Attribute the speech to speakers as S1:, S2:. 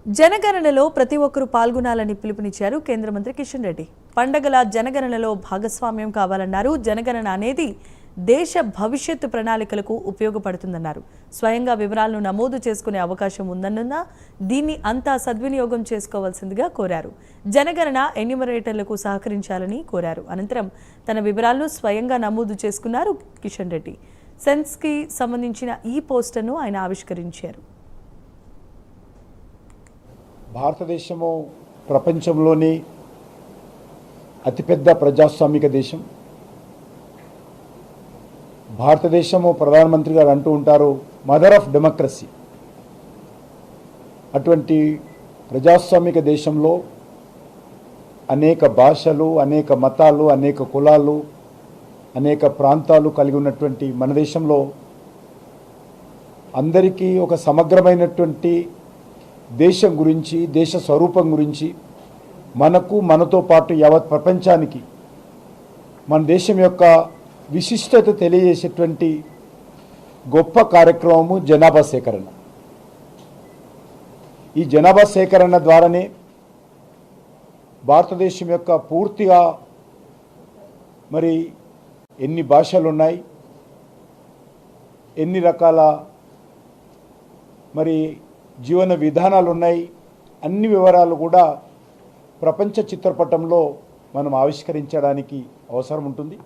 S1: జనగణనలో ప్రతి ఒక్కరూ పాల్గొనాలని పిలుపునిచ్చారు కేంద్ర మంత్రి కిషన్ రెడ్డి. పండగల జనగణనలో భాగస్వామ్యం కావాలన్నారు. జనగణన అనేది దేశ భవిష్యత్తు ప్రణాళికలకు ఉపయోగపడుతుందన్నారు. స్వయంగా వివరాలను నమోదు చేసుకునే అవకాశం ఉందన్న దీన్ని అంతా సద్వినియోగం చేసుకోవాల్సిందిగా కోరారు. జనగణన ఎన్యూమరేటర్లకు సహకరించాలని కోరారు. అనంతరం తన వివరాలను స్వయంగా నమోదు చేసుకున్నారు కిషన్ రెడ్డి. సెన్స్కి సంబంధించిన ఈ పోస్టర్ను ఆయన ఆవిష్కరించారు.
S2: భారతదేశము ప్రపంచంలోని అతిపెద్ద ప్రజాస్వామిక దేశం. భారతదేశము ప్రధానమంత్రి గారు అంటూ ఉంటారు, మదర్ ఆఫ్ డెమోక్రసీ. అటువంటి ప్రజాస్వామిక దేశంలో అనేక భాషలు, అనేక మతాలు, అనేక కులాలు, అనేక ప్రాంతాలు కలిగి ఉన్నటువంటి మన దేశంలో అందరికీ ఒక సమగ్రమైనటువంటి దేశం గురించి, దేశ స్వరూపం గురించి, మనతో పాటు యావత్ ప్రపంచానికి మన దేశం యొక్క విశిష్టత తెలియజేసేటువంటి గొప్ప కార్యక్రమము జనాభా సేకరణ. ఈ జనాభా సేకరణ ద్వారానే భారతదేశం యొక్క పూర్తిగా మరి ఎన్ని భాషలు ఉన్నాయి, ఎన్ని రకాల మరి జీవన విధానాలు ఉన్నాయి, అన్ని వివరాలు కూడా ప్రపంచ చిత్రపటంలో మనం ఆవిష్కరించడానికి అవసరం ఉంటుంది.